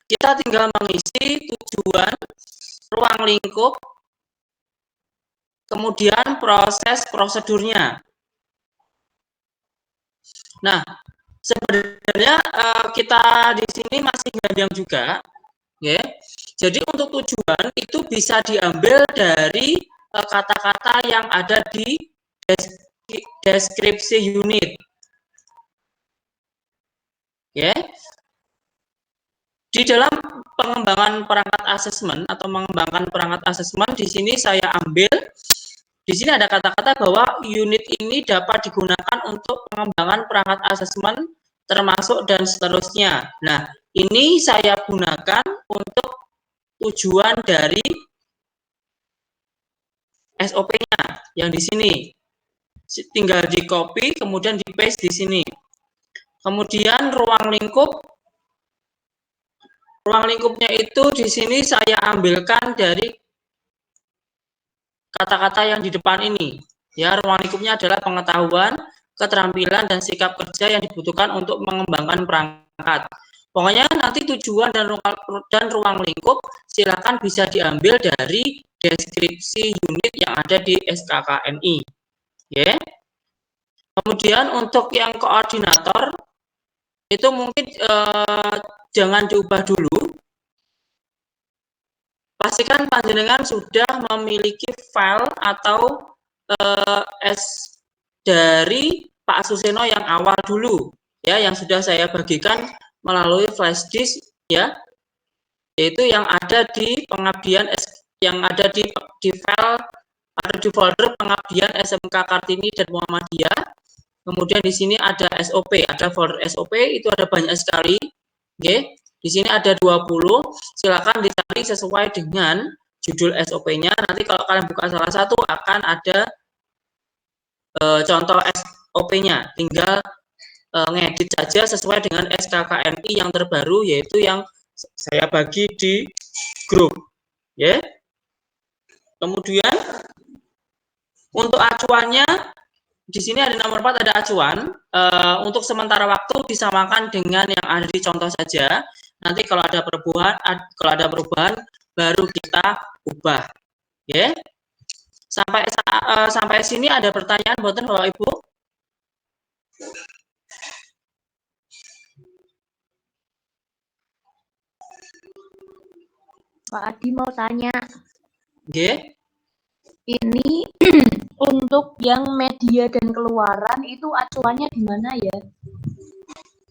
kita tinggal mengisi tujuan, ruang lingkup, kemudian proses prosedurnya. Nah, sebenarnya kita di sini masih ngambang juga, ya. Jadi untuk tujuan itu bisa diambil dari kata-kata yang ada di deskripsi unit, ya. Di dalam pengembangan perangkat asesmen atau mengembangkan perangkat asesmen, di sini saya ambil, di sini ada kata-kata bahwa unit ini dapat digunakan untuk pengembangan perangkat asesmen termasuk dan seterusnya. Nah, ini saya gunakan untuk tujuan dari SOP-nya yang di sini. Tinggal di copy kemudian di paste di sini. Kemudian ruang lingkupnya itu di sini saya ambilkan dari kata-kata yang di depan ini. Ya, ruang lingkupnya adalah pengetahuan, keterampilan dan sikap kerja yang dibutuhkan untuk mengembangkan perangkat. Pokoknya nanti tujuan dan ruang lingkup silakan bisa diambil dari deskripsi unit yang ada di SKKNI. Ya. Kemudian untuk yang koordinator itu mungkin jangan diubah dulu. Pastikan panjenengan sudah memiliki file atau dari Pak Suseno yang awal dulu, ya, yang sudah saya bagikan melalui flash disk, ya, yaitu yang ada di pengabdian, yang ada di file atau di folder pengabdian SMK Kartini dan Muhammadiyah. Kemudian di sini ada SOP, ada folder SOP, itu ada banyak sekali. Oke, di sini ada 20, silakan dicari sesuai dengan judul SOP-nya. Nanti kalau kalian buka salah satu akan ada contoh SOP-nya, tinggal ngedit saja sesuai dengan SKKNI yang terbaru, yaitu yang saya bagi di grup. Ya. Kemudian untuk acuannya, di sini ada nomor 4, ada acuan. Untuk sementara waktu disamakan dengan yang ada di contoh saja. Nanti kalau ada perubahan baru kita ubah. Ya. Sampai sini ada pertanyaan buatan Bapak Ibu? Pak Adi mau tanya. Oke. Ini untuk yang media dan keluaran itu acuannya di mana ya?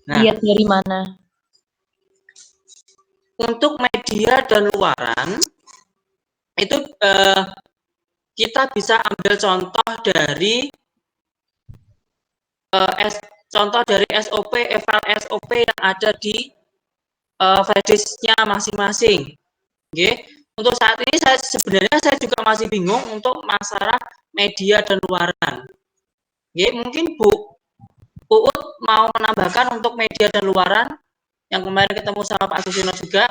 Nah, lihat dari mana? Untuk media dan luaran itu kita bisa ambil contoh dari SOP, file SOP yang ada di flash-disk-nya masing-masing. Okay. Untuk saat ini sebenarnya saya juga masih bingung untuk masalah media dan luaran. Okay. Mungkin Bu Uut mau menambahkan untuk media dan luaran yang kemarin ketemu sama Pak Susino juga.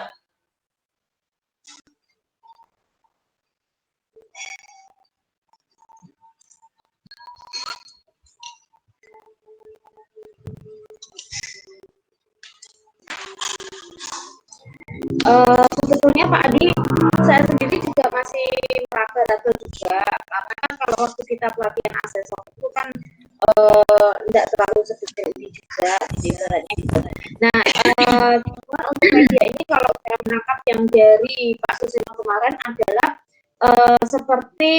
Sebetulnya Pak Adi, saya sendiri juga masih meraba-raba juga, karena kan kalau waktu kita pelatihan asesor itu kan tidak terlalu sedetail ini juga, gitu. Nah, cuma untuk media ini kalau saya menangkap yang dari Pak Suseno kemarin adalah seperti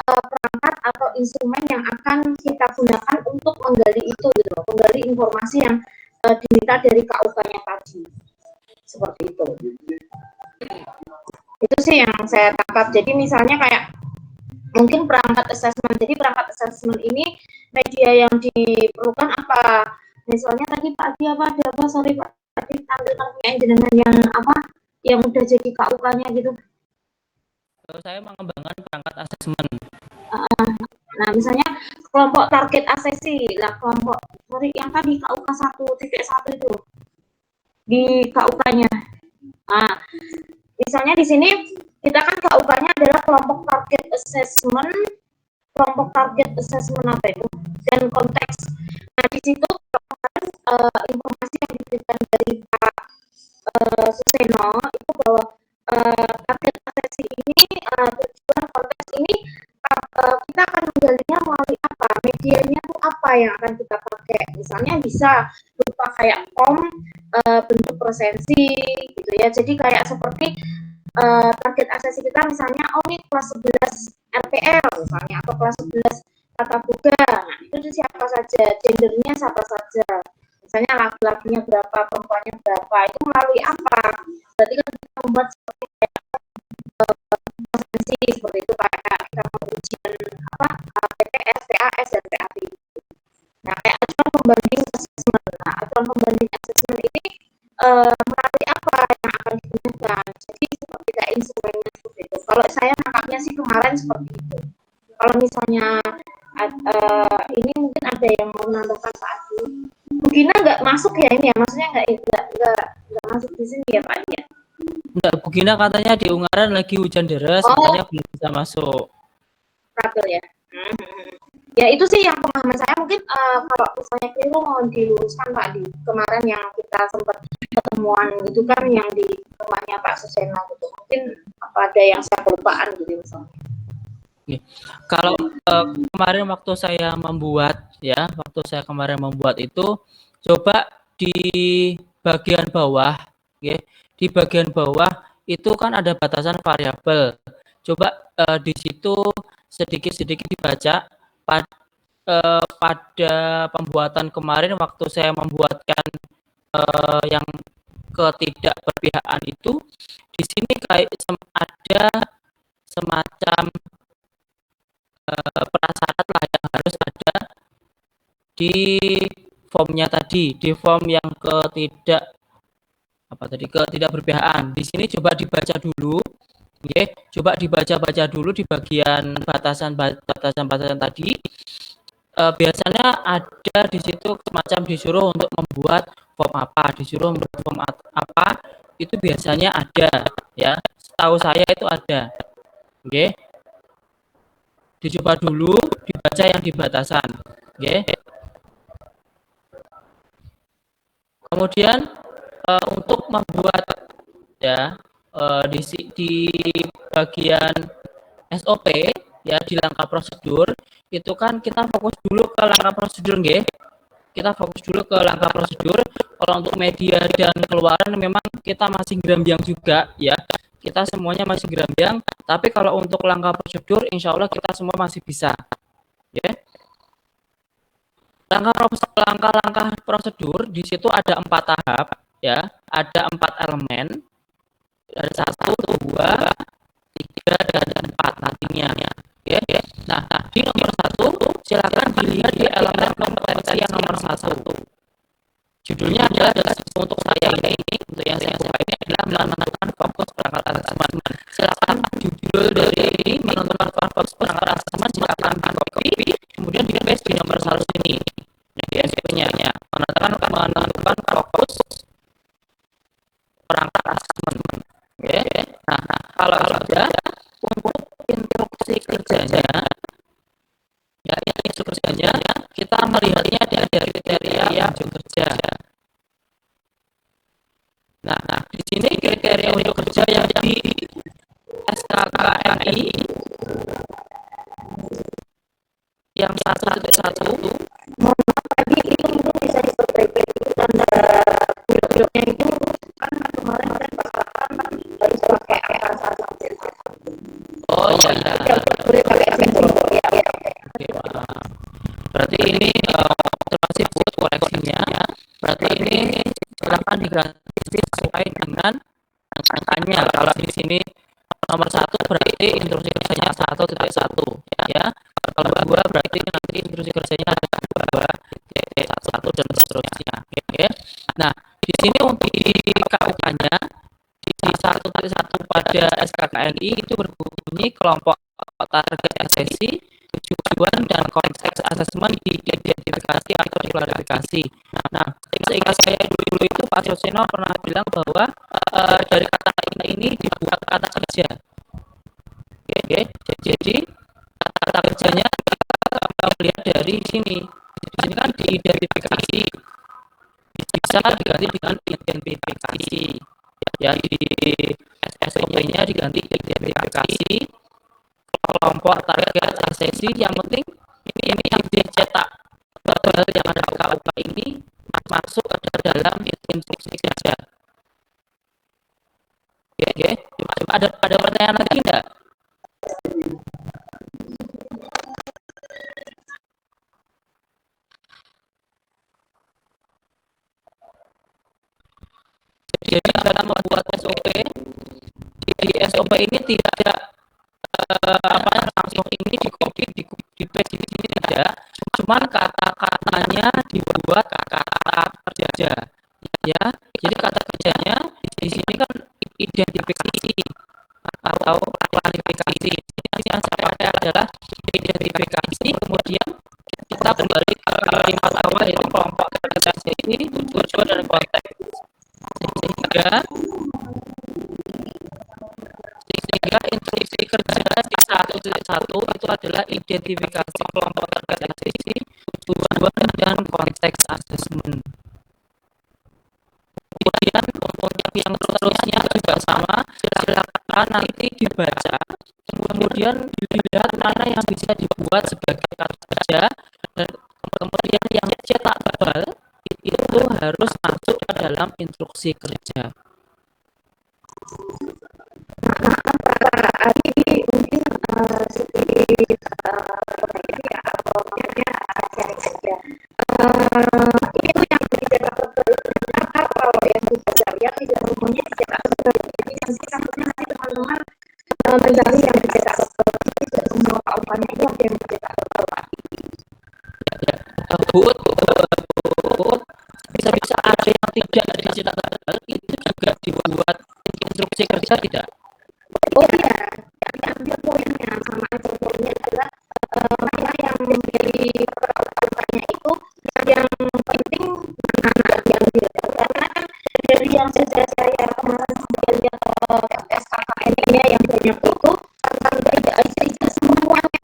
perangkat atau instrumen yang akan kita gunakan untuk menggali itu, gitu, menggali informasi yang diminta dari KUK-nya tadi. Seperti itu. Itu sih yang saya tangkap. Jadi misalnya kayak mungkin perangkat assessment. Jadi perangkat assessment ini media yang diperlukan apa? Misalnya tadi Pak Adi apa? Ada apa? Sorry Pak Adi, tampilkan jenengan yang apa? Yang udah jadi KUK-nya gitu. Saya mengembangkan perangkat asesmen. Nah, misalnya kelompok target asesi lah, kelompok sorry yang tadi KUK 1.1 itu di KUK-nya. Nah, misalnya di sini kita kan KUK-nya adalah kelompok target assessment apa itu, dan konteks. Nah, di situ informasi yang diberikan dari Pak Suseno itu bahwa target aksesi ini tujuan kontes ini kita akan menggalinya melalui apa, medianya itu apa yang akan kita pakai, misalnya bisa berupa kayak form bentuk presensi gitu ya, jadi kayak seperti target aksesi kita misalnya ini kelas 11 RPL misalnya atau kelas 11 tata boga, nah itu siapa saja, gendernya siapa saja, misalnya laki-lakinya berapa, perempuannya berapa, itu melalui apa, berarti kan kita membuat seperti presensi seperti itu, kayak kita ujian PTS, PAS, dan PAT. Nah, kayak acuan pembanding assessment. Nah, acuan pembanding assessment ini melalui apa yang akan digunakan. Jadi seperti kayak instrumennya seperti itu. Kalau saya nangkapnya sih kemarin seperti itu. Kalau misalnya ini mungkin ada yang mau menambahkan Pak Adi. Bu Gina nggak masuk ya ini ya, maksudnya nggak masuk di sini ya Pak Adi ya? Enggak, Bu Gina katanya di Ungaran lagi hujan deras, makanya belum bisa masuk. Pratil ya. Ya itu sih yang pemahaman saya, mungkin kalau misalnya keliru mohon diluruskan Pak Di. Kemarin yang kita sempat ketemuan itu kan yang di rumahnya Pak Suseno gitu. Mungkin ada yang saya kelupaan gitu misalnya. Kalau kemarin waktu saya kemarin membuat itu, coba di bagian bawah, ya, di bagian bawah itu kan ada batasan variabel. Coba di situ sedikit-sedikit dibaca pada pembuatan kemarin waktu saya membuatkan yang ketidakberpihakan itu, di sini kayak ada semacam prasyarat lah yang harus ada di formnya tadi, di form yang ketidakberpihakan. Di sini coba dibaca dulu, ya, coba dibaca dulu di bagian batasan tadi. Biasanya ada di situ semacam disuruh untuk membuat form apa, disuruh membuat form apa, itu biasanya ada, ya. Setahu saya itu ada, oke. Dicoba dulu dibaca yang di batasan, oke. Kemudian untuk membuat ya di bagian SOP ya, di langkah prosedur itu kan kita fokus dulu ke langkah prosedur, nggih. Kita fokus dulu ke langkah prosedur. Kalau untuk media dan keluaran memang kita masih gerambiang juga ya. Kita semuanya masih gerambiang, tapi kalau untuk langkah prosedur insya Allah kita semua masih bisa. Ya. Langkah-langkah prosedur di situ ada 4 tahap ya, ada 4 elemen. Ada 1, 2, 3, dan 4 nantinya. Ya. Nah, di nomor 1 silakan dilihat di elemen kompetensi yang nomor 1. Judulnya adalah untuk saya ini, untuk yang saya buka ini adalah menentukan fokus perangkat asesmen. Silakan judul dari ini menentukan fokus perangkat asesmen silakan copy, kemudian di paste di nomor 1 ini. Di SP-nya menentukan fokus perangkat asesmen. Oke. Nah, kalau sudah untuk instruksi kerjanya, ya instruksi kerjanya kita melihatnya dari kriteria yang kerja. Nah, di sini kriteria untuk kerja yang di SKKNI yang 1.1. Mohon maaf tadi itu mungkin bisa diperbaiki dulu tanda bulog-bulognya itu kan kemarin harus pakai angka 1. Oh iya. Boleh pakai simbol ya. Berarti ini masih buat koreksinya. Berarti ini silakan diganti sesuai dengan angkanya. Kalau di sini nomor 1 berarti instruksi kerjanya 1.1 ya. Kalau 2 berarti nanti instruksi kerjanya ada 1 dan seterusnya. Oke. Nah, di sini untuk di KUK-nya di 1.1 pada SKKNI itu berbunyi kelompok target aksesi, tujuan dan konteks asesmen diidentifikasi atau diklarifikasi. Nah, seingat saya dulu itu Pak Suseno pernah bilang bahwa dari kata ini dibuat kata kerja. Oke. Jadi kata kerjanya kita melihat dari sini. Di sini kan diidentifikasi, bisa diganti dengan identifikasi. Ya, di SOP-nya diganti identifikasi kelompok target aksesi. Yang penting ini yang dicetak modal yang ada KUK ini masuk ke dalam instruksi kerja. Oke. Ada pertanyaan lagi enggak? Jadi dalam membuat SOP, di SOP ini tidak langsung ini di copy di paste di sini tidak, cuman kata-katanya dibuat kata kerja, ya. Jadi kata kerjanya di sini kan identifikasi atau klarifikasi. Ini yang saya pakai adalah identifikasi, kemudian kita kembali ke kalimat awal yaitu kelompok kerja ini, tujuan dan konteks. Sehingga instruksi kerja di 1.1 itu adalah identifikasi kelompok target aksesi, tujuan dan konteks asesmen. Kemudian untuk yang seterusnya juga sama, silakan nanti dibaca, kemudian dilihat mana yang bisa dibuat sebagai kata kerja, dan kemudian yang cetak tebal itu harus masuk ke dalam instruksi kerja. Ari mungkin sedikit ya, atau maksudnya cari saja. Itu yang dicetak tebal, karena kalau yang dibaca lihat tidak semuanya dicetak tebal. Jadi nanti takutnya nanti teman-teman mencari yang dicetak tebal, tidak semua KUK-nya itu ada yang dicetak tebal. Bisa ada yang tidak dicetak tebal, itu juga dibuat instruksi kerja tidak? Oh iya, ambil poinnya sama aja. Poinnya adalah mana yang menjadi KUK-nya itu yang penting mana diambil, karena kan dari yang sudah saya kemarin sudah lihat SKKN-nya yang banyak itu tidak semuanya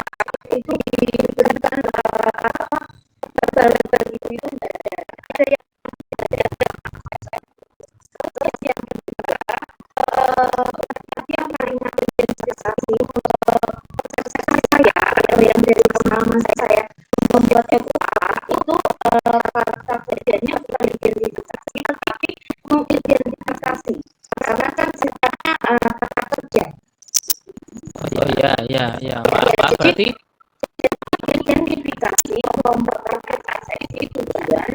itu diberikan tebal-tebal itu tidak ada. Ada yang yang paling investasi saya atau yang dari pengalaman saya membuat FUA itu kata kerjanya bukan identifikasi tetapi mengidentifikasi, karena kan sifatnya kata kerja. Oh ya. Maaf, berarti identifikasi kelompok target aksesi, tujuan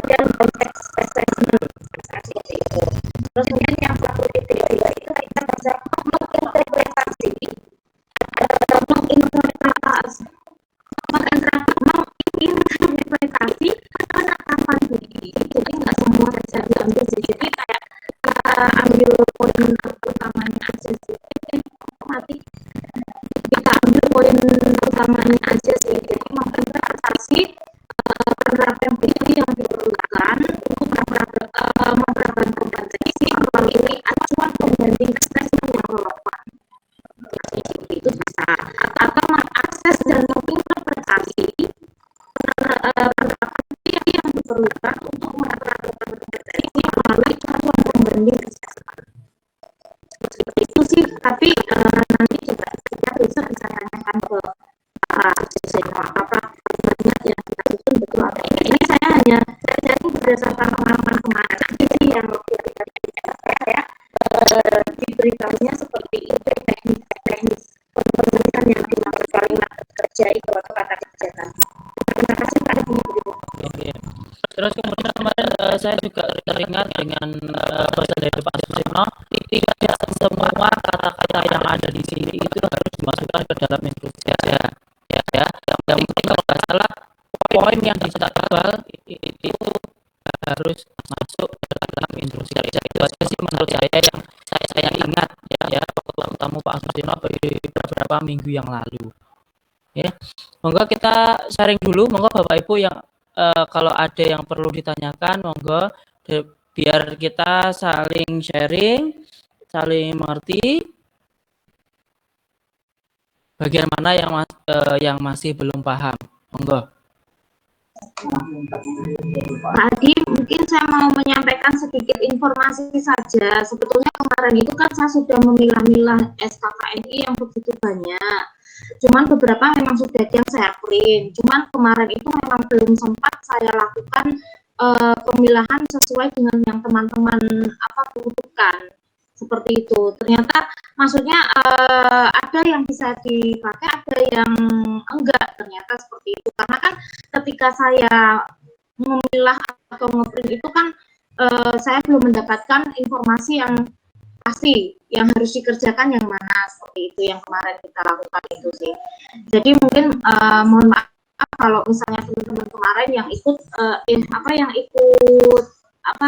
dan konteks assessment seperti itu. Terus kemudian yang 1.2 itu kita bisa menginterpretasi penetapan bukti. Jadi nggak semua bisa diambil sih. Jadi kayak ambil poin utamanya aja sih. Mati kita ambil poin utamanya aja sih. Jadi menginterpretasi penerapan bukti yang diperlukan untuk memperagakan kompetensi melalui acuan pembanding assessment yang relevan. Itu bisa, atau mengakses dan menginterpretasi penerapan yang diperlukan untuk menerapkan kompetensi melalui acuan pembanding assessment. Seperti itu sih, tapi nanti juga kita bisa tanyakan ke apakah banyak yang kita susun betul atau ini saya hanya berdasarkan pengalaman kemarin jadi yang waktu kita saya diberitahunya seperti itu, teknis pembentukan yang dimaksud kalimat kerja itu atau kata kerja tadi. Terima kasih Pak Ibu. Terus kemudian kemarin saya juga teringat dengan pesan dari Pak Susino, tidak semua kata-kata yang ada di sini itu harus dimasukkan ke dalam instruksi kerja. Ya, yang penting kalau nggak salah poin yang dicetak tebal itu harus masuk ke dalam instruksi kerja. Itu aja sih menurut saya yang saya ingat ya waktu ketemu Pak Susino beberapa minggu yang lalu. Ya, monggo kita sharing dulu, monggo Bapak Ibu yang kalau ada yang perlu ditanyakan, monggo biar kita saling sharing, saling mengerti. Bagian mana yang masih belum paham, monggo. Pak Adi, mungkin saya mau menyampaikan sedikit informasi saja. Sebetulnya kemarin itu kan saya sudah memilah-milah SKKNI yang begitu banyak. Cuman beberapa memang sudah yang saya print. Cuman kemarin itu memang belum sempat saya lakukan pemilahan sesuai dengan yang teman-teman butuhkan. Seperti itu. Ternyata maksudnya ada yang bisa dipakai, ada yang enggak. Ternyata seperti itu. Karena kan ketika saya memilah atau ngeprint itu kan saya belum mendapatkan informasi yang pasti yang harus dikerjakan yang mana, seperti itu yang kemarin kita lakukan itu sih. Jadi mungkin mohon maaf kalau misalnya teman-teman kemarin yang ikut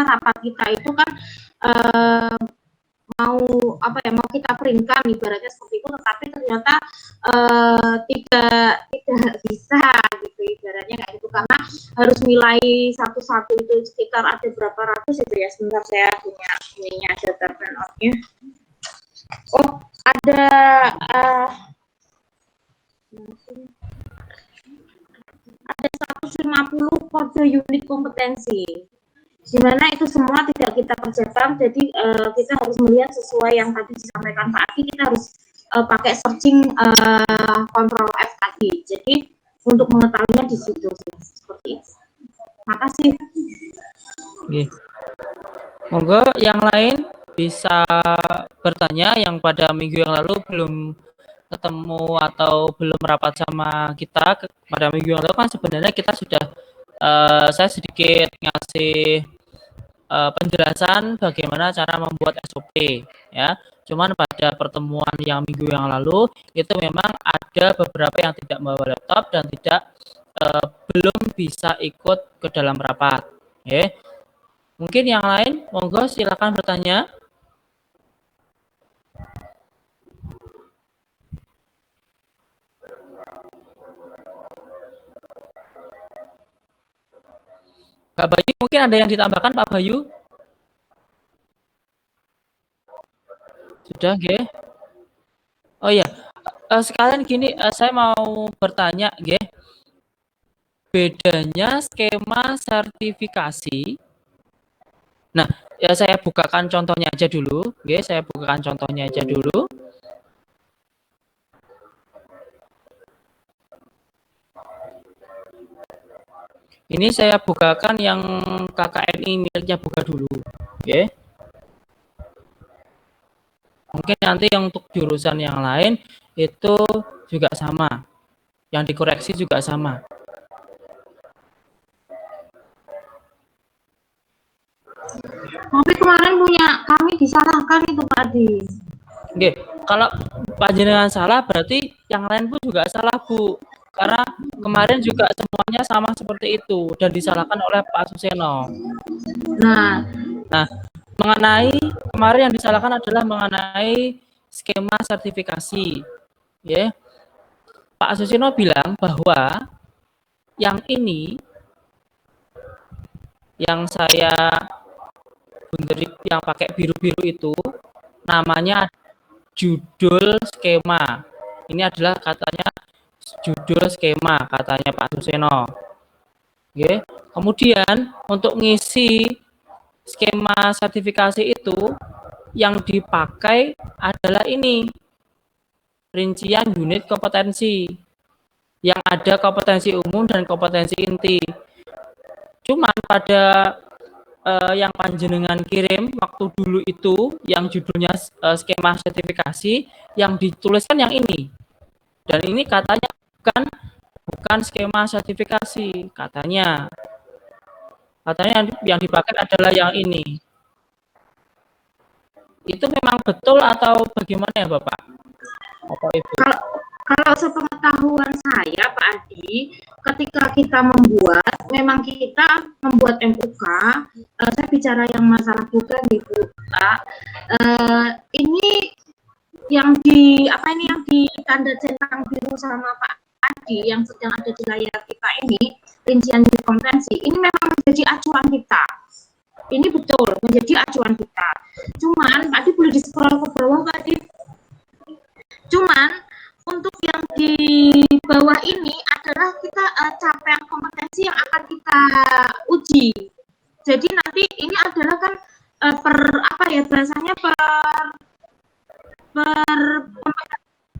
rapat kita itu kan mau kita printkan ibaratnya seperti itu, tetapi ternyata tidak bisa gitu ibaratnya kayak gitu, karena harus nilai satu-satu itu sekitar ada berapa ratus itu ya. Sebentar, saya punya data print-out-nya. Oh, ada 150 kode unit kompetensi, di mana itu semua tidak kita kerjakan. Jadi kita harus melihat sesuai yang tadi disampaikan Pak Aki, kita harus pakai searching Ctrl F tadi. Jadi untuk mengetahuinya di situ seperti itu. Makasih. Oke. Monggo yang lain bisa bertanya yang pada minggu yang lalu belum ketemu atau belum rapat sama kita. Pada minggu yang lalu kan sebenarnya kita sudah saya sedikit ngasih penjelasan bagaimana cara membuat SOP ya. Cuman pada pertemuan yang minggu yang lalu itu memang ada beberapa yang tidak membawa laptop dan belum bisa ikut ke dalam rapat. Okay. Mungkin yang lain, monggo silakan bertanya. Pak Bayu, mungkin ada yang ditambahkan Pak Bayu? Sudah, nggih. Oh iya, sekalian gini, saya mau bertanya, nggih. Bedanya skema sertifikasi. Nah, ya saya bukakan contohnya aja dulu, nggih. Saya bukakan contohnya aja dulu. Ini saya bukakan yang KKNI miliknya buka dulu, oke? Mungkin nanti yang untuk jurusan yang lain itu juga sama, yang dikoreksi juga sama. Tapi kemarin punya kami disalahkan itu Pak Adi. Oke, kalau panjenengan salah berarti yang lain pun juga salah Bu. Karena kemarin juga semuanya sama seperti itu dan disalahkan oleh Pak Suseno. Nah, mengenai kemarin yang disalahkan adalah mengenai skema sertifikasi. Ya. Pak Suseno bilang bahwa yang ini yang saya bunderit yang pakai biru-biru itu namanya judul skema. Ini adalah katanya judul skema katanya Pak Suseno. Oke. Kemudian untuk ngisi skema sertifikasi itu yang dipakai adalah ini rincian unit kompetensi yang ada kompetensi umum dan kompetensi inti. Cuman pada yang panjenengan kirim waktu dulu itu yang judulnya skema sertifikasi yang dituliskan yang ini. Dan ini katanya bukan skema sertifikasi, katanya yang dipakai adalah yang ini. Itu memang betul atau bagaimana ya Bapak? Bapak Ibu? Kalau sepengetahuan saya Pak Adi, ketika kita memang kita membuat MUK, saya bicara yang masalah bukan di Pak, ini yang di tanda centang biru sama Pak Adi yang sedang ada di layar kita ini, rincian kompetensi, ini memang menjadi acuan kita. Ini betul menjadi acuan kita. Cuman Pak Adi boleh di scroll ke bawah Pak Adi. Cuman untuk yang di di bawah ini adalah kita capaian kompetensi yang akan kita uji. Jadi nanti ini adalah kan per apa ya bahasanya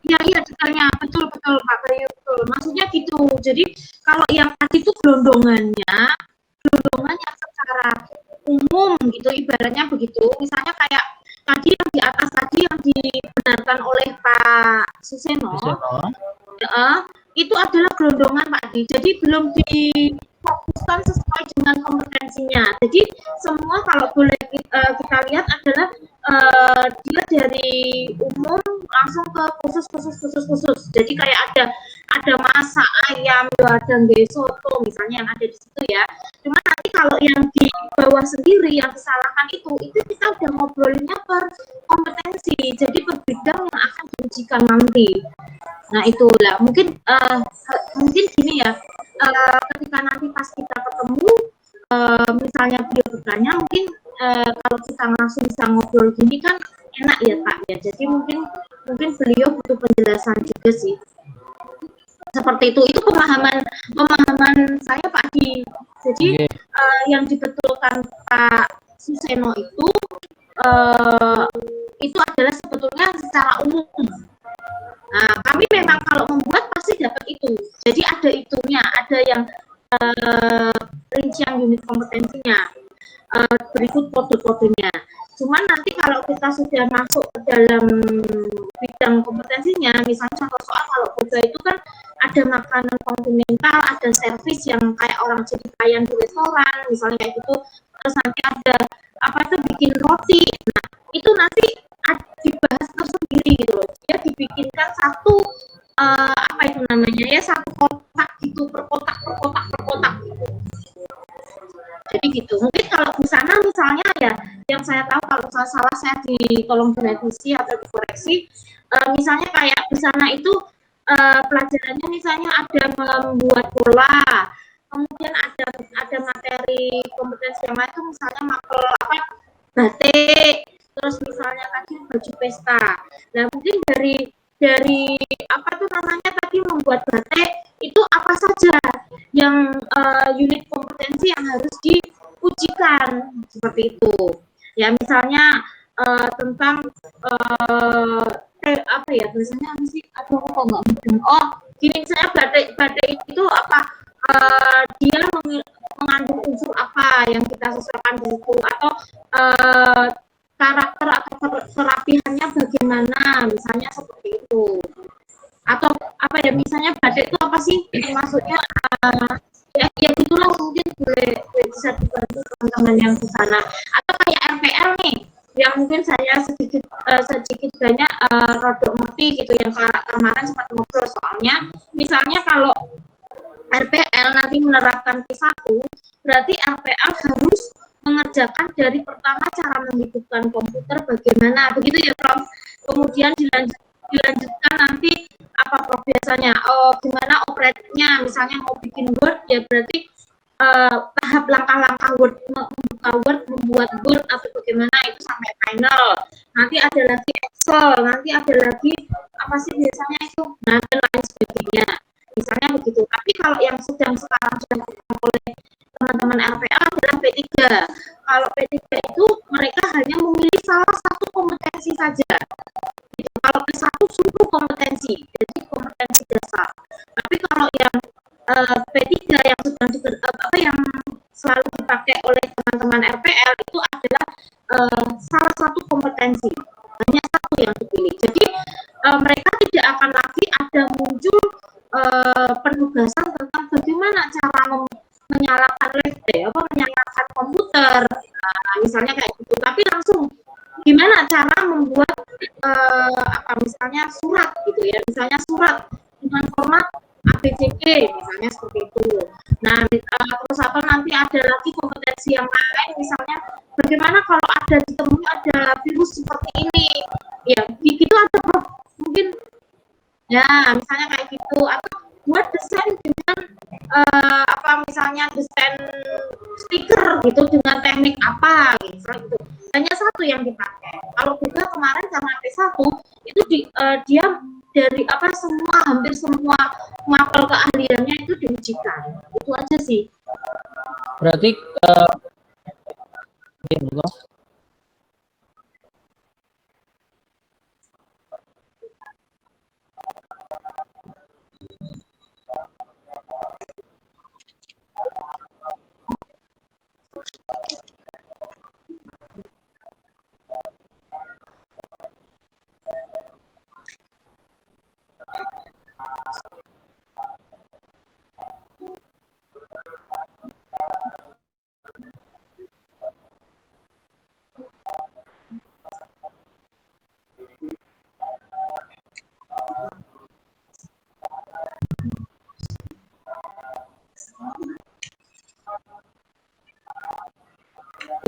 ya iya detailnya betul Pak Bayu betul. Maksudnya gitu. Jadi kalau yang tadi itu gelondongannya secara umum gitu ibaratnya begitu. Misalnya kayak tadi yang di atas tadi yang dibenarkan oleh Pak Suseno. Itu adalah gelondongan Pak Di. Jadi belum difokuskan sesuai dengan kompetensinya. Jadi semua kalau boleh kita lihat adalah dia dari umum langsung ke khusus. Jadi kayak ada masak ayam, ada soto misalnya yang ada di situ ya. Cuma nanti kalau yang di bawah sendiri yang disalahkan itu kita udah ngobrolinnya per kompetensi. Jadi per bidang yang akan diujikan nanti. Nah itulah mungkin gini ya, ketika nanti pas kita ketemu misalnya beliau bertanya mungkin kalau kita langsung bisa ngobrol gini kan enak ya Pak ya. Jadi mungkin beliau butuh penjelasan juga sih. Seperti itu pemahaman saya Pak Di. Jadi yang dibetulkan Pak Suseno itu adalah sebetulnya secara umum. Nah, kami memang kalau membuat pasti dapat itu. Jadi ada itunya, ada yang rincian unit kompetensinya, berikut kode-kodenya. Cuman nanti kalau kita sudah masuk ke dalam bidang kompetensinya, misalnya contoh soal kalau boga itu kan ada makanan kontinental, ada servis yang kayak orang jadi pelayan di restoran, misalnya kayak gitu. Terus nanti ada bikin roti. Nah, itu nanti dibahas tersendiri gitu loh. Dia dibikinkan satu satu kotak gitu, per kotak gitu. Jadi gitu. Mungkin kalau di sana misalnya ya, yang saya tahu kalau salah saya tolong direvisi atau dikoreksi. Misalnya kayak di sana itu pelajarannya misalnya ada membuat bola, kemudian ada materi kompetensi yang lain itu misalnya mapel batik, terus misalnya tadi baju pesta. Nah mungkin dari tadi membuat batik itu apa saja yang unit kompetensi yang harus diujikan seperti itu. Ya misalnya tentang biasanya sih kok nggak mungkin. Oh gini misalnya batik itu dia mengandung unsur apa yang kita sesuaikan di situ, atau karakter atau kerapihannya bagaimana misalnya seperti itu. Atau misalnya batik itu apa sih maksudnya, ya gitulah, mungkin boleh bisa dibantu teman-teman yang di sana. Atau kayak RPL nih yang mungkin saya sedikit banyak rodok ngerti gitu, yang kemarin sempat ngobrol soalnya. Misalnya kalau RPL nanti menerapkan P1, berarti RPL harus mengerjakan dari pertama cara menghidupkan komputer bagaimana, begitu ya Prof. Kemudian dilanjutkan nanti Prof biasanya gimana operate-nya, misalnya mau bikin Word ya berarti tahap langkah-langkah Word, membuka Word, membuat Word atau bagaimana itu sampai final. Nanti ada lagi Excel, nanti ada lagi biasanya itu, nah dan lain sebagainya. Misalnya begitu. Tapi kalau yang sekarang sedang oleh teman-teman RPL adalah P3. Kalau P3 itu mereka hanya memilih salah satu kompetensi saja. Kalau P1 seluruh kompetensi, jadi kompetensi dasar. Tapi kalau yang P3 yang sedang yang selalu dipakai oleh teman-teman RPL itu adalah salah satu kompetensi, hanya satu yang dipilih. Jadi mereka tidak akan lagi ada muncul penugasan tentang bagaimana cara menyalakan menyalakan komputer, misalnya kayak gitu. Tapi langsung gimana cara membuat misalnya surat gitu ya, misalnya surat dengan format ABCD misalnya seperti itu. Nah terus nanti ada lagi kompetensi yang lain, misalnya bagaimana kalau ditemui ada virus seperti ini ya, gitu ada mungkin ya misalnya kayak gitu. Atau buat desain dengan misalnya desain stiker gitu dengan teknik apa gitu. Hanya satu yang dipakai. Kalau juga kemarin karena P1 itu dia dari hampir semua mapel keahliannya itu diujikan. Itu aja sih. Berarti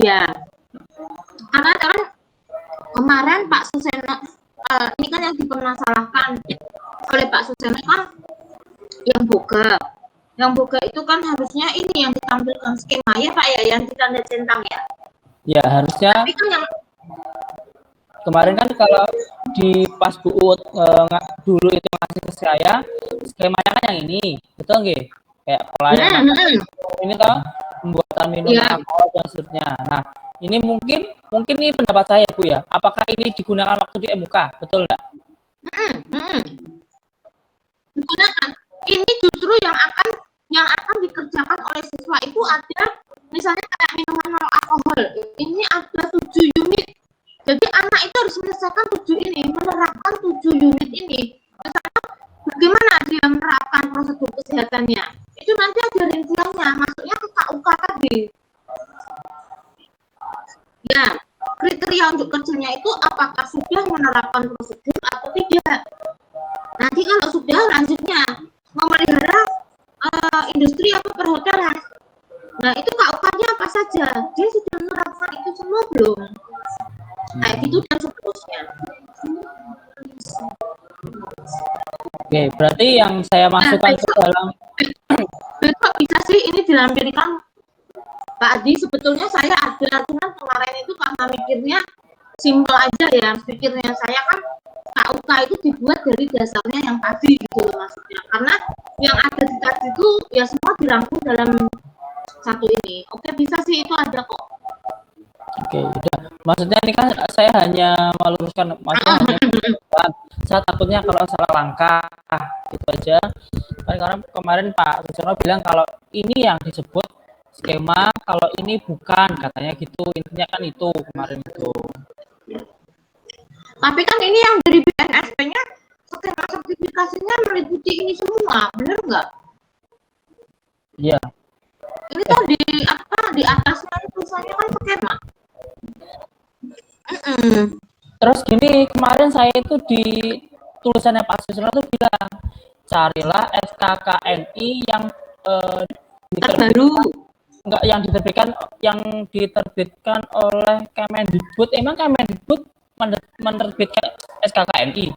Ya, karena kan kemarin Pak Suseno ini kan yang dipermasalahkan oleh Pak Suseno kan yang boga. Yang boga itu kan harusnya ini yang ditampilkan skema ya Pak ya, yang ditanda centang ya. ya harusnya. Tapi kan yang kemarin kan kalau di pas Bu Uut dulu itu ngasih ke saya skemanya kan yang ini, betul nggih? Kayak pelayanan ini tahu pembuatan minuman alkohol dan seterusnya. Nah, ini mungkin ini pendapat saya Bu ya. Apakah ini digunakan waktu di MUK, betul enggak? digunakan. Ini justru yang akan dikerjakan oleh siswa itu ada misalnya kayak minuman non alkohol. Ini ada 7 unit. Jadi anak itu harus menyelesaikan 7 ini, menerapkan 7 unit ini. Misalnya bagaimana dia menerapkan prosedur kesehatannya. Itu nanti ada rinciannya, masuknya ke KUK tadi. Ya, kriteria untuk kerjanya itu apakah sudah menerapkan prosedur atau tidak. Nanti kalau sudah, lanjutnya memelihara industri atau perhotelan. Nah, itu KUK-nya apa saja? Dia sudah menerapkan itu semua belum? Kayak gitu dan seterusnya. Oke, berarti yang saya masukkan ke dalam besok bisa sih ini dilampirkan Pak Adi. Sebetulnya saya ada, cuman kemarin itu karena mikirnya simpel aja ya, pikirnya saya kan KUK itu dibuat dari dasarnya yang tadi gitu loh maksudnya. Karena yang ada di tadi itu ya semua dirangkum dalam satu ini. Oke, bisa sih, itu ada kok. Oke, udah. Maksudnya ini kan saya hanya meluruskan, maksudnya saya takutnya kalau salah langkah itu aja. Kan karena kemarin Pak Suseno bilang kalau ini yang disebut skema, kalau ini bukan, katanya gitu. Intinya kan itu kemarin itu. Tapi kan ini yang dari BNSP-nya skema sertifikasinya meliputi ini semua, benar nggak? Iya. Ini tuh di atasnya tulisannya kan skema. Terus gini, kemarin saya itu di tulisannya Pak Suseno tuh bilang carilah SKKNI yang terbaru, enggak yang diterbitkan oleh Kemendikbud. Emang Kemendikbud menerbitkan SKKNI?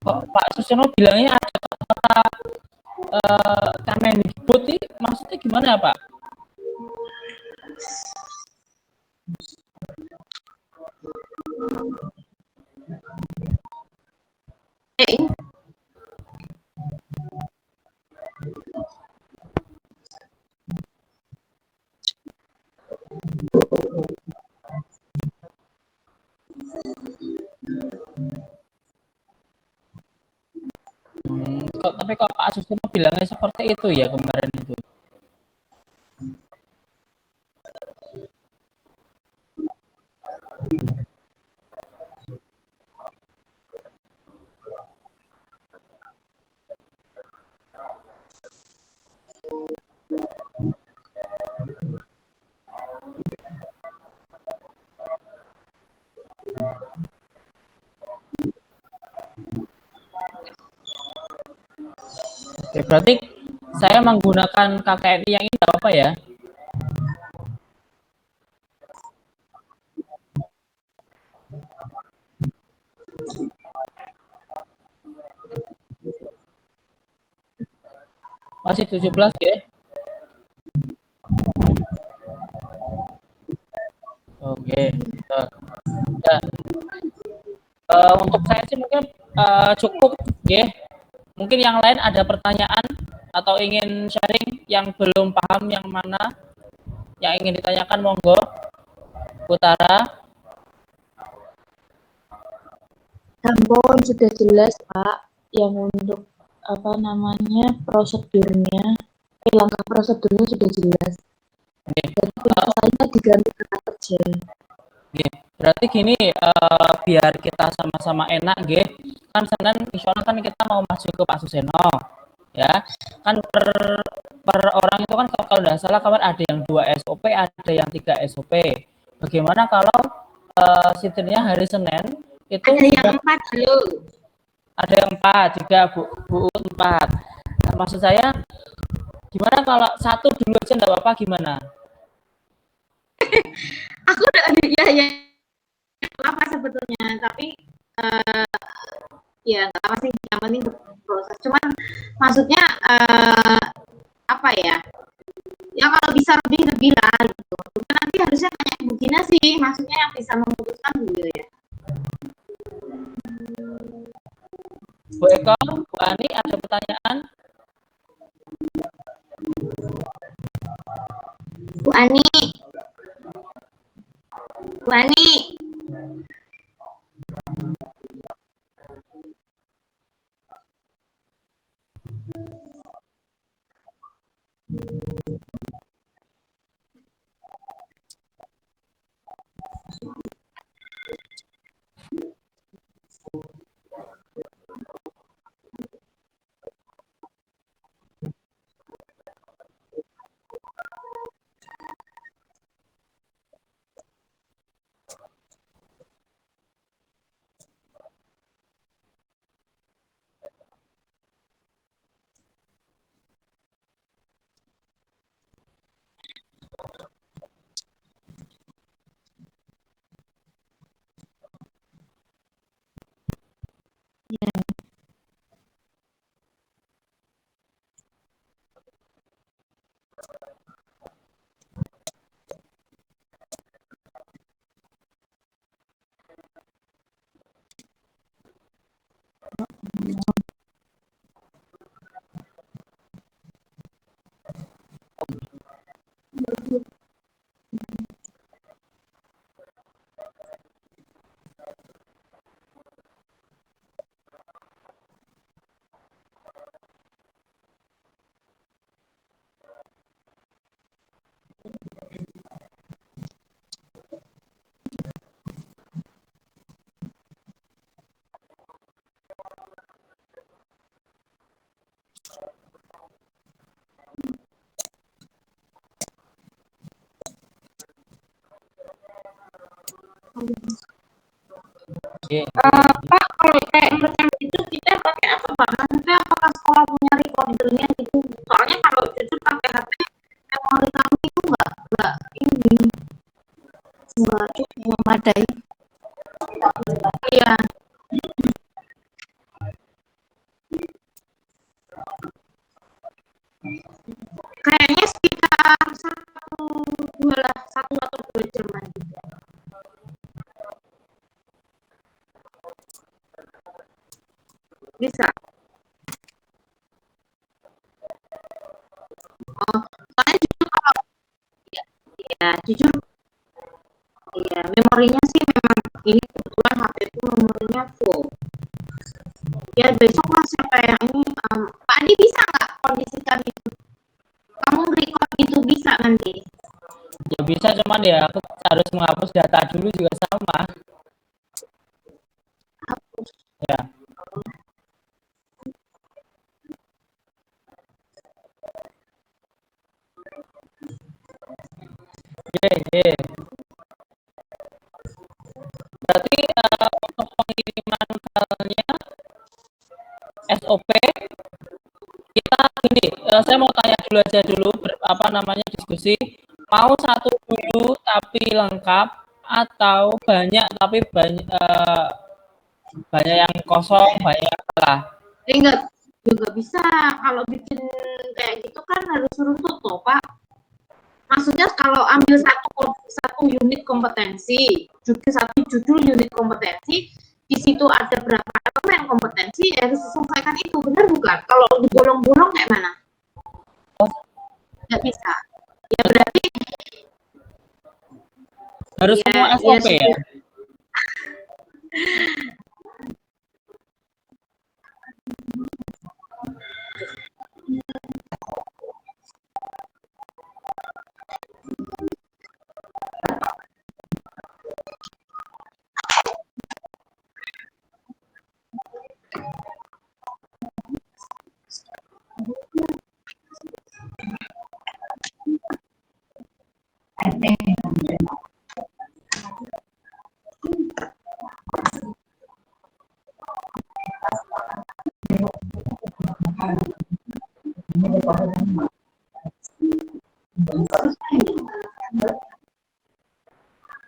Kok Pak Suseno bilangnya ada kata Kemendikbud ini maksudnya gimana ya Pak? Tapi kok Pak Suseno bilangnya seperti itu ya kemarin itu. Oke, berarti saya menggunakan KKNI yang ini apa ya? Masih 17 ya? Untuk saya sih mungkin cukup, ya. Mungkin yang lain ada pertanyaan atau ingin sharing yang belum paham yang mana yang ingin ditanyakan, monggo, Utara. Ampun, sudah jelas Pak, yang untuk apa namanya prosedurnya, langkah prosedurnya sudah jelas. Dan penjelasannya diganti kata kerja. Berarti gini, biar kita sama-sama enak, kan Senin insya Allah kan kita mau masuk ke Pak Suseno, ya kan per orang itu kan kalau tidak salah kawan ada yang 2 SOP, ada yang 3 SOP. Bagaimana kalau sitirnya hari Senin itu Ada yang 4 dulu. ada yang 4 juga Bu 4. Nah, maksud saya gimana kalau 1 dulu aja enggak apa-apa gimana? Aku udah ya apa sebetulnya, tapi ya nggak apa sih, yang penting proses. Cuman maksudnya apa ya? Ya kalau bisa lebih lah gitu. Cuman nanti harusnya tanya Bu Gina sih, maksudnya yang bisa memutuskan gitu ya. Bu Eko, Bu Ani ada pertanyaan? Bu Ani. Bu Ani. Pak, kalau kayak mereka itu kita pakai apa Pak? Maksudnya apakah sekolah punya recordernya gitu? Soalnya kalau jujur pakai HP, memori kami itu nggak ini nggak cukup memadai. Iya. Kayaknya sekitar satu atau dua jam aja. Bisa. Oh, soalnya jujur kalau ya jujur ya memorinya sih memang ini kebetulan HP itu memorinya full. Ya besok lah siapa yang ini Pak Andi bisa nggak kondisikan itu? Kamu record itu bisa nanti? Ya bisa, cuman ya aku harus menghapus data dulu juga sama. Hapus. Ya. Berarti untuk pengiriman filenya SOP kita gini, saya mau tanya dulu aja apa namanya diskusi, mau 1 dulu tapi lengkap atau banyak tapi banyak yang kosong, banyak yang salah? Enggak juga bisa, kalau bikin kayak gitu kan harus runtut toh Pak. Maksudnya kalau ambil satu unit kompetensi, juga satu judul unit kompetensi, di situ ada berapa elemen kompetensi ya harus diselesaikan itu, benar bukan? Kalau dibolong-bolong kayak mana? Nggak bisa. Ya berarti Harus ya, semua ya SOP ya?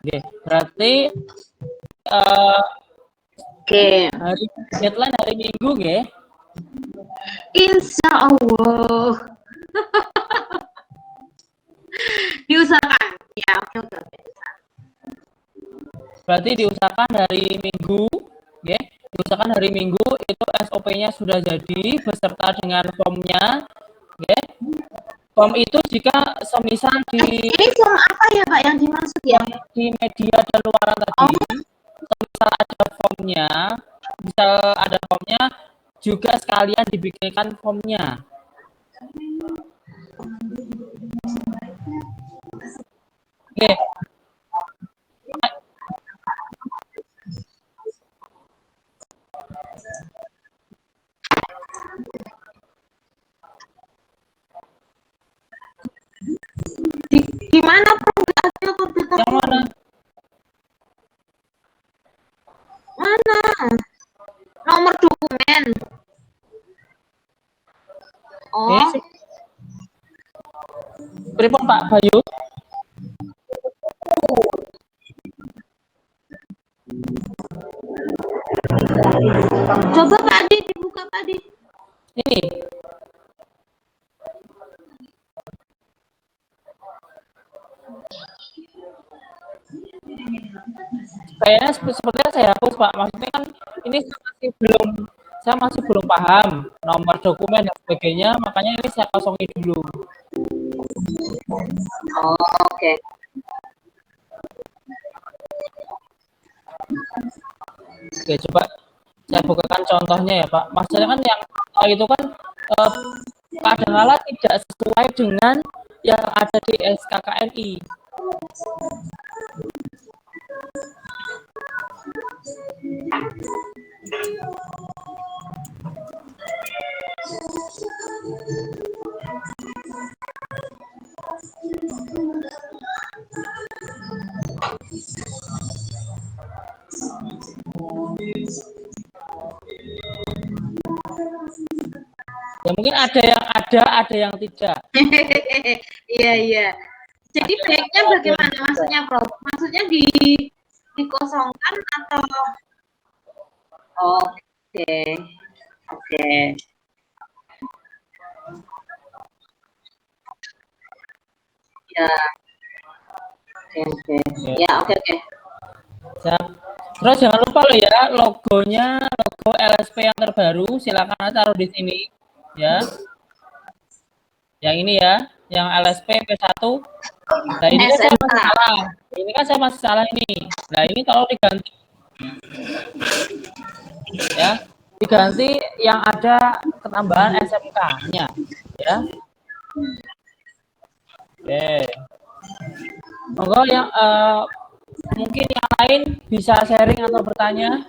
Oke, berarti oke. deadline hari Minggu ya? Insya Allah. Diusahakan. Ya, oke. Berarti diusahakan hari Minggu, ya? Diusahakan hari Minggu itu SOP-nya sudah jadi beserta dengan formnya, ya? Form itu jika semisal Ini form apa ya Pak yang dimaksud ya? di media dan luaran tadi, semisal ada formnya, misal ada formnya, juga sekalian dibikinkan formnya. Oke. Di mana hasil komputer? Yang mana? Mana? Nomor dokumen. Oh, Pripun Pak Bayu? coba Pak Adi dibuka Pak Adi. Ini. Kayaknya sepertinya saya hapus Pak. Maksudnya kan ini saya masih belum paham nomor dokumen dan sebagainya, makanya ini saya kosongin dulu. Oh, oke. Oke, coba saya bukakan contohnya ya Pak. Maksudnya kan yang itu kan kadang-kala tidak sesuai dengan yang ada di SKKNI. Ya mungkin ada yang tidak. Iya. Jadi baiknya bagaimana maksudnya Prof? Maksudnya dikosongkan atau? Oke. Ya. Oke. Ya, oke. Terus jangan lupa loh ya, logo LSP yang terbaru silakan taruh di sini ya. Yang ini ya, yang LSP P1. Nah, ini kan saya masih salah. Ini kan saya masih salah ini. Nah, ini kalau diganti ya, diganti yang ada ketambahan SMK-nya ya. Oke. Monggo yang mungkin yang lain bisa sharing atau bertanya.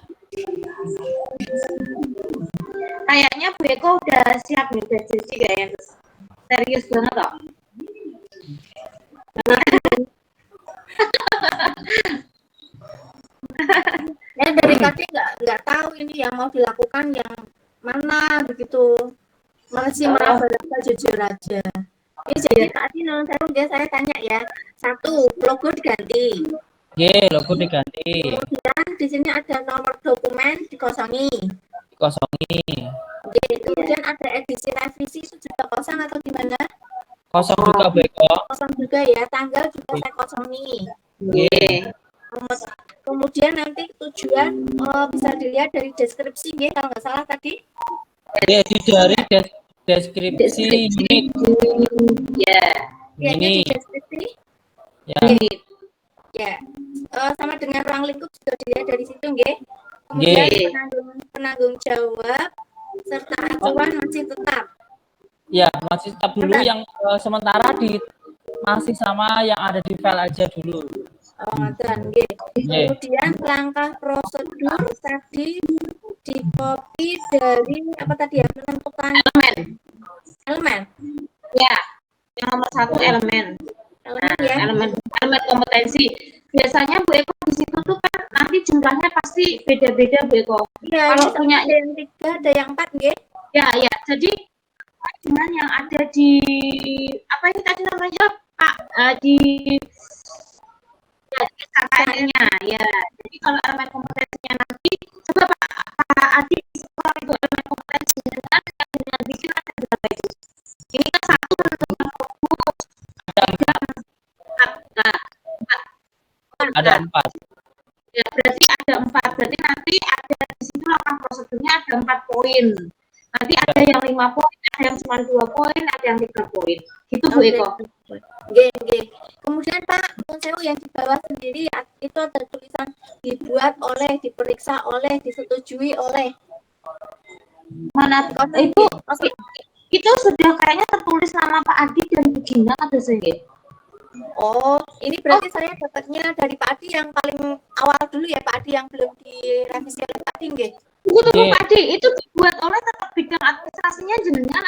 Kayaknya Bu Eko udah siap nih diskusi kayaknya. Serius banget kok. Ya dari tadi nggak tahu ini yang mau dilakukan yang mana begitu, masih meraba-raba jujur aja. Ini jadi tadi saya tanya ya, satu logo diganti. Logo diganti. Kemudian di sini ada nomor dokumen dikosongi. Kemudian ada edisi revisi itu juga kosong atau gimana? Kosong juga Beko. Kosong juga ya, tanggal juga saya kosongi. Kemudian nanti tujuan bisa dilihat dari deskripsi nggih kalau nggak salah tadi. Jadi dari deskripsi unit Ya, di ini deskripsi. ya. Ya. Sama dengan ruang lingkup juga dilihat dari situ nggih. Kemudian penanggung jawab serta acuan masih tetap. Ya, masih tetap dulu yang sementara masih sama yang ada di file aja dulu. Dan kemudian langkah prosedur tadi di copy dari apa tadi ya, menentukan elemen. Ya, yang nomor 1 elemen. Elemen kompetensi. Biasanya Bu Eko di situ tuh kan nanti jumlahnya pasti beda-beda Bu Eko. Ya, kalau punya ada yang 3, ada yang 4 nggih. Ya. Jadi dengan yang ada di apa ini tadi namanya Pak di SKKN-nya ya. Jadi kalau elemen kompetensinya nanti coba Pak Adi sekolah itu elemen kompetensinya dengan bikin ada berapa itu? Ini kan satu menentukan fokus. Ada 4. Ya, berarti ada 4. Berarti nanti ada di situ langkah prosedurnya ada 4 poin. Nanti ada yang 5 poin, ada yang cuma 2 poin, ada yang 3 poin. Gitu Bu Eko. Oke. Kemudian Pak Konseo yang di bawah sendiri itu ada tulisan dibuat oleh, diperiksa oleh, disetujui oleh. Mana itu? Oke. Itu sudah kayaknya tertulis nama Pak Adi dan Bu Gina ada saya. Oh, ini berarti saya dapatnya dari Pak Adi yang paling awal dulu ya, Pak Adi yang belum direvisi oleh Pak Adi nggih. Tunggu Pak Adi, itu dibuat oleh tetap bidang administrasinya jenengan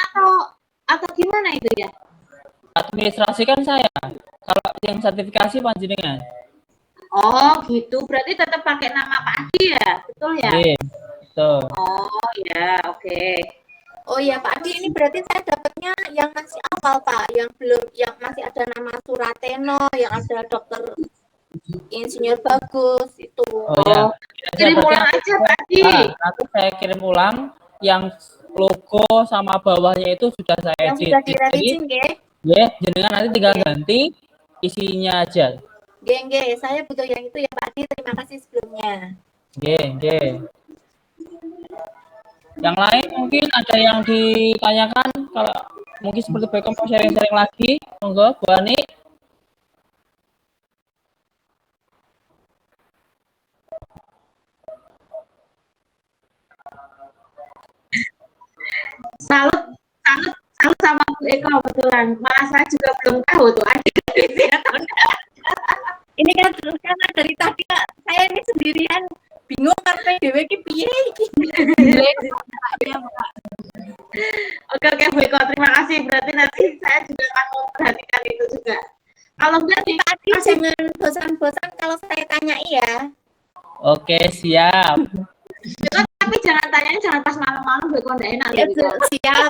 atau gimana itu ya? Administrasi kan saya. Kalau yang sertifikasi panjenengan. Oh, gitu. Berarti tetap pakai nama Pak Adi ya? Betul ya? Iya, betul. Oh, ya, oke. Oh ya Pak Adi, ini berarti saya dapatnya yang masih awal Pak, yang belum, yang masih ada nama Surateno, yang ada Dokter Insinyur Bagus itu. Oh ya. Kirim ulang aja Pak Adi. Nanti saya kirim ulang yang logo sama bawahnya itu sudah saya edit. Yang sudah direvisi nggih. Ya, jenengan nanti tinggal ganti isinya aja. Nggih, saya butuh yang itu ya Pak Adi, terima kasih sebelumnya. Nggih. Yang lain mungkin ada yang ditanyakan, kalau mungkin seperti Bekom mau sharing-sharing lagi, monggo Bu Ani. Salut sama Bu Eko kebetulan. Malah saya juga belum tahu tuh ada revisi atau enggak. Ini kan karena dari tadi Kak, saya ini sendirian bingung karena dhewe iki piye iki. Oke Bu Eko, terima kasih. Berarti nanti saya juga akan memperhatikan itu juga. Kalau enggak nih, Pak Adi jangan bosan-bosan kalau saya tanyai ya. Oke, siap. Tapi jangan tanyanya jangan pas malam-malam Bu Eko, enggak enak. Siap.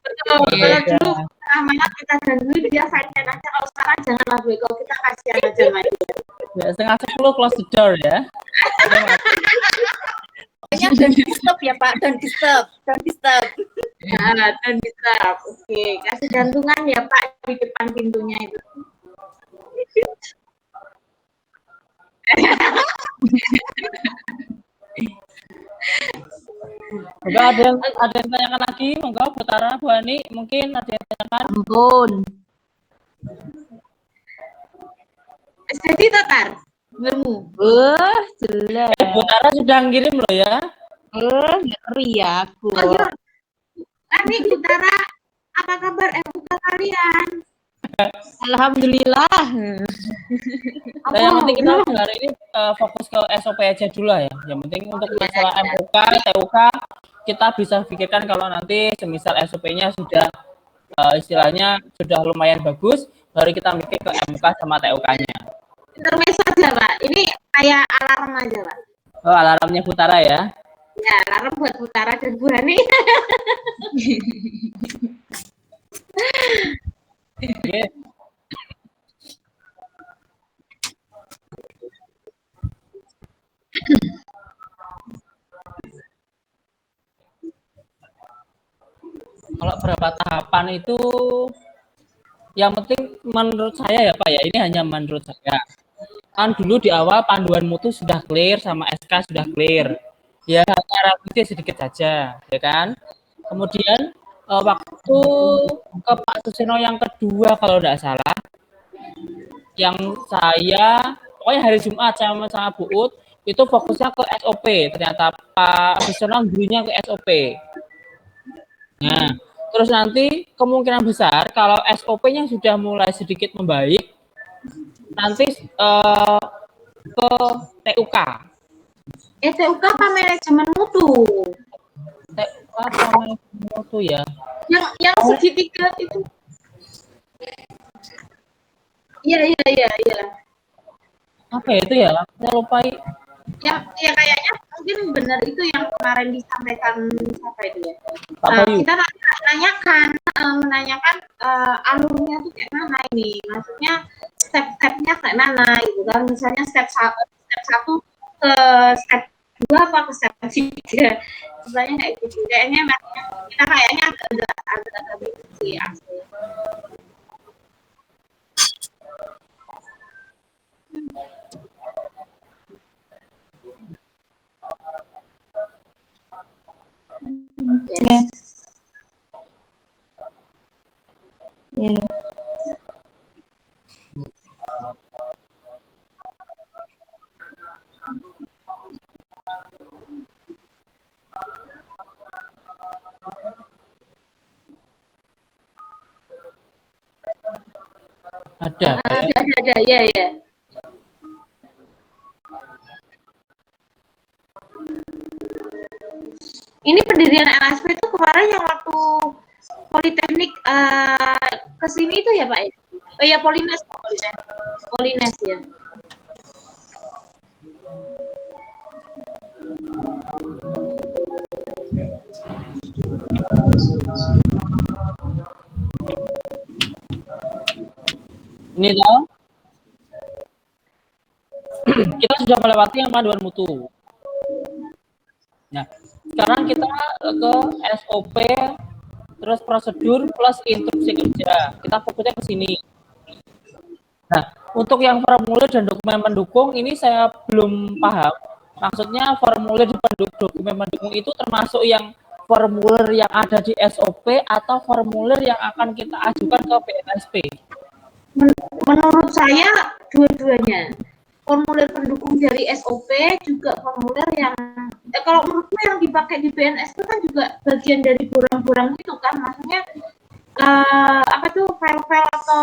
Betul. Kalau dulu semangat kita dulu dia fine-fine aja. Kalau sekarang janganlah Bu Eko, kita kasihan aja main. Ya, 9:30 close the door ya. Pokoknya don't disturb ya Pak, don't disturb. Ya, dan bisa. Oke, kasih gantungan ya Pak di depan pintunya itu. Monggo ada yang tanyakan lagi, monggo Bu Tara, Bu Ani, mungkin ada yang tanyakan. Ampun. Jadi Tatar, bermu. Jelas. Bu Tara sudah ngirim loh ya. Ngeri ya aku. Oh, iya. Ani Utara, apa kabar MUK kalian? Alhamdulillah. Nah, yang penting kita hari ini fokus ke SOP aja dulu lah ya. Yang penting untuk masalah MUK, TUK kita bisa pikirkan kalau nanti semisal SOP-nya sudah istilahnya sudah lumayan bagus, baru kita mikir ke MUK sama TUK-nya. Intermezzo aja Pak, ini kayak alarm aja Pak. Oh, alarmnya Putara ya? Ya, alarm buat Utara dan Bu Hani. Oke. Kalau berapa tahapan itu yang penting menurut saya ya Pak ya, ini hanya menurut saya. Kan dulu di awal panduan mutu sudah clear sama SK sudah clear. Ya hanya revisi sedikit saja, ya kan? Kemudian waktu ke Pak Suseno yang kedua kalau tidak salah, yang saya pokoknya hari Jumat sama Bu Ut itu fokusnya ke SOP. Ternyata Pak Suseno gurunya ke SOP. Nah, terus nanti kemungkinan besar kalau SOP-nya sudah mulai sedikit membaik, nanti ke TUK. TUK apa manajemen mutu? TUK apa manajemen mutu ya? Yang segitiga itu. Iya. Apa ya itu ya? Saya lupa. Ya kayaknya mungkin benar itu yang kemarin disampaikan siapa itu ya. Pak Bayu. Kita menanyakan alurnya tuh kayak mana ini, maksudnya step-stepnya kayak mana gitu kan, misalnya step 1 ke step 2 apa ke step 3, misalnya kayak gitu. Kayaknya kita kayaknya agak bingung sih asli. Ya. Ada. Ya. Ini pendirian LSP itu kemarin yang waktu Politeknik kesini itu ya Pak? Oh ya Polines ya. Ini loh. Kita sudah melewati yang panduan mutu. Nah, sekarang kita ke SOP, terus prosedur plus instruksi kerja. Kita fokusnya ke sini. Nah, untuk yang formulir dan dokumen pendukung ini saya belum paham. Maksudnya formulir di dokumen pendukung itu termasuk yang formulir yang ada di SOP atau formulir yang akan kita ajukan ke BNSP? Menurut saya dua-duanya. Formulir pendukung dari SOP juga formulir yang kalau menurutku yang dipakai di BNS itu kan juga bagian dari borang-borang itu kan, maksudnya apa tuh file-file atau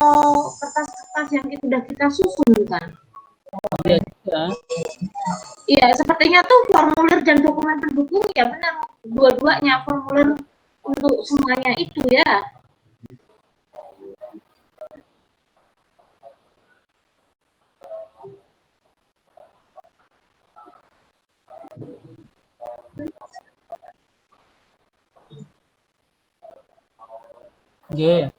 kertas-kertas yang sudah kita susun kan. Iya, sepertinya tuh formulir dan dokumen pendukung ya benar dua-duanya formulir untuk semuanya itu ya. Yeah.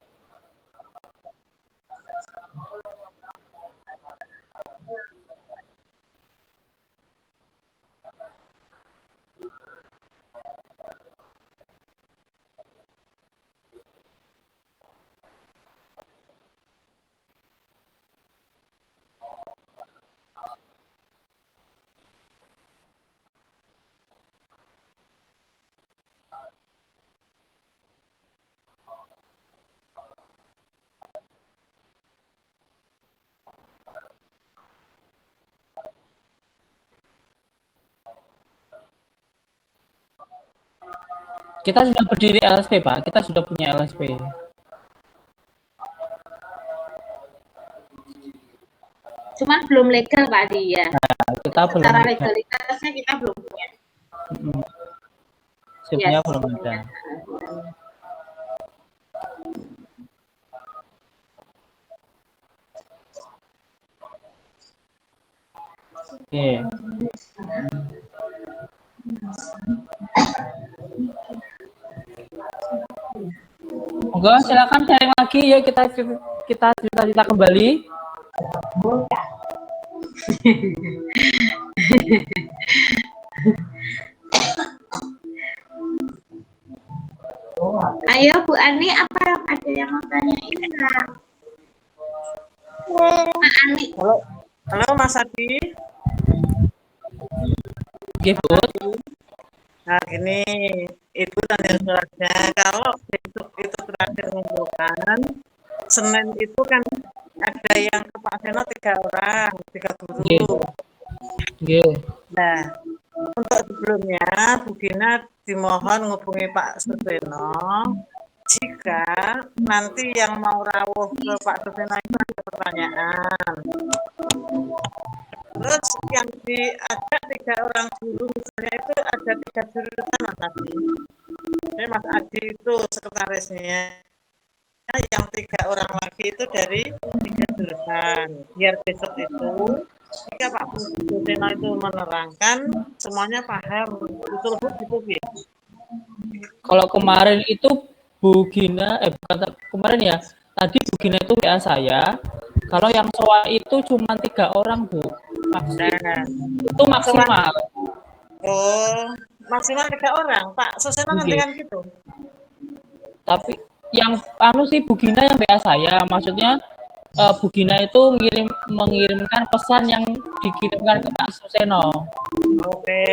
Kita sudah berdiri LSP, Pak. Kita sudah punya LSP. Cuman belum legal Pak Adi ya. Nah, kita belum. Secara legalitasnya kita belum punya. Sebenarnya belum ada. Oke. Monggo silakan sharing lagi ya, kita cerita kembali. Ayo Bu Ani, apa ada yang mau tanyain enggak? Halo, halo Mas Adi. Nggih, Bu. Nah, gini, itu tanda suratnya. Kalau besok itu terakhir mengumpulkan, Senin itu kan ada yang ke Pak Seno 3 orang, 3 Nggih. guru. Nggih. Nah, untuk sebelumnya, Bu Gina dimohon menghubungi Pak Suseno. Jika nanti yang mau rawuh ke Pak Suseno itu ada pertanyaan. Terus yang diajak 3 orang guru misalnya itu ada 3 jurusan Mas Adi. Jadi Mas Adi itu sekretarisnya, yang 3 orang lagi itu dari 3 jurusan. Biar besok itu jika Pak Suseno itu menerangkan semuanya paham betul Bu gitu Bu. Kalau kemarin itu Bu Gina, bukan kemarin ya, tadi Bu Gina itu WA saya, kalau yang soal itu cuma 3 orang Bu. Nah, Itu maksimal. oh, maksimal 3 orang. Pak Suseno nanti kan gitu. Tapi yang anu sih Bu Gina yang WA saya, maksudnya Bu Gina itu mengirimkan pesan yang dikirimkan ke Pak Suseno. Oke,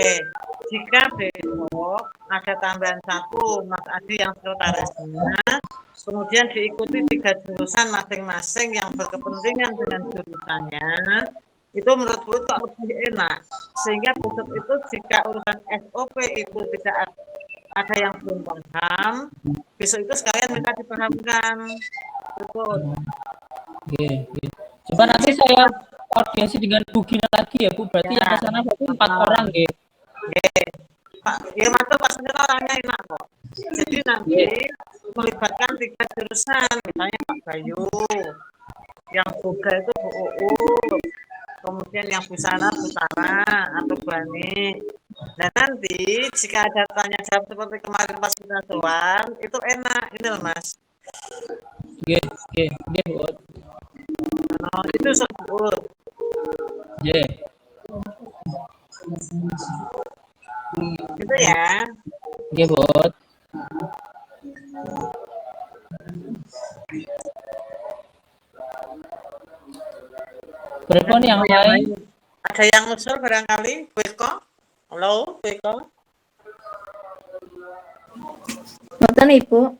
jika besok ada tambahan 1 Mas Adi yang sekretarisnya, kemudian diikuti 3 jurusan masing-masing yang berkepentingan dengan jurusannya, itu menurut Bu itu lebih enak. Sehingga besok itu jika urusan SOP itu tidak ada yang belum paham, besok itu sekalian minta dipahamkan. Betul. Oke. Coba nanti saya koordinasi dengan Bu Gina lagi ya Bu, berarti yang ke sana berarti 4 orang ya. Pak, ya mantul Pak Suseno orangnya enak kok. Jadi nanti melibatkan 3 jurusan, misalnya Pak Bayu, yang Boga itu Bu Uu, kemudian yang Busana, Butara, atau Bani. Nah nanti jika ada tanya jawab seperti kemarin pas kita soal, itu enak, ini loh Mas. Oke, Bu. Nah, itu sebut. Oke. Gitu ya. Oke, Bu. Berpon yang lain. Ada yang usul barangkali, Bu Eko? Halo, Bu Eko? Boten Ibu.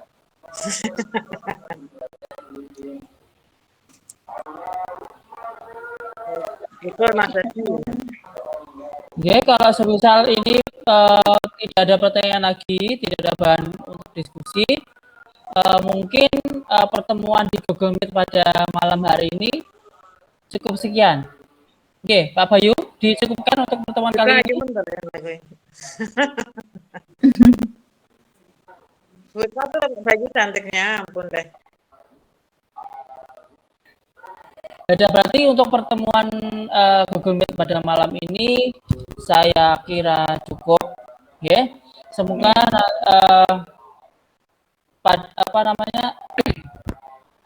Itu Mas Adi. Oke, kalau semisal ini tidak ada pertanyaan lagi, tidak ada bahan untuk diskusi, mungkin pertemuan di Google Meet pada malam hari ini cukup sekian. Oke, Pak Bayu, dicukupkan untuk pertemuan kali ini. Bu Eko tuh baju cantiknya, ampun deh. Ada berarti untuk pertemuan Google Meet pada malam ini saya kira cukup, ya. Semoga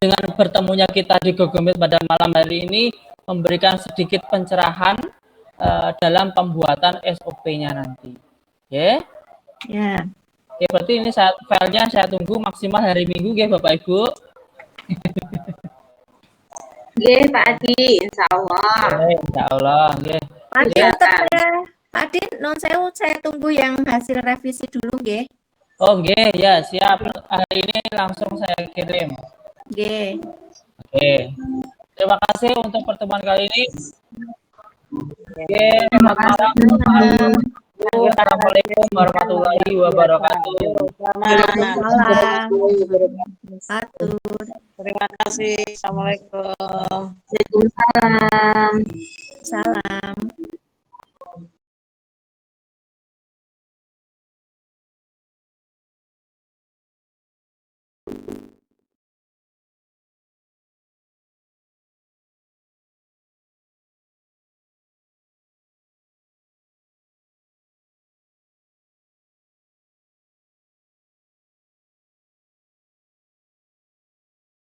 dengan bertemunya kita di Google Meet pada malam hari ini memberikan sedikit pencerahan dalam pembuatan SOP-nya nanti, ya. Ya. Oke, berarti ini filenya saya tunggu maksimal hari Minggu, ya Bapak Ibu. Nggih, Pak Adi, insya Allah. Insya Allah, nggih. Pak Adi, Pak Adi, non saya tunggu yang hasil revisi dulu, nggih. Oh, nggih, ya siap. Hari ini langsung saya kirim. Nggih. Oke. Terima kasih untuk pertemuan kali ini. Oke, Terima kasih. Assalamualaikum warahmatullahi wabarakatuh. Waalaikumsalam. Terima kasih. Assalamualaikum. Waalaikumsalam. Salam.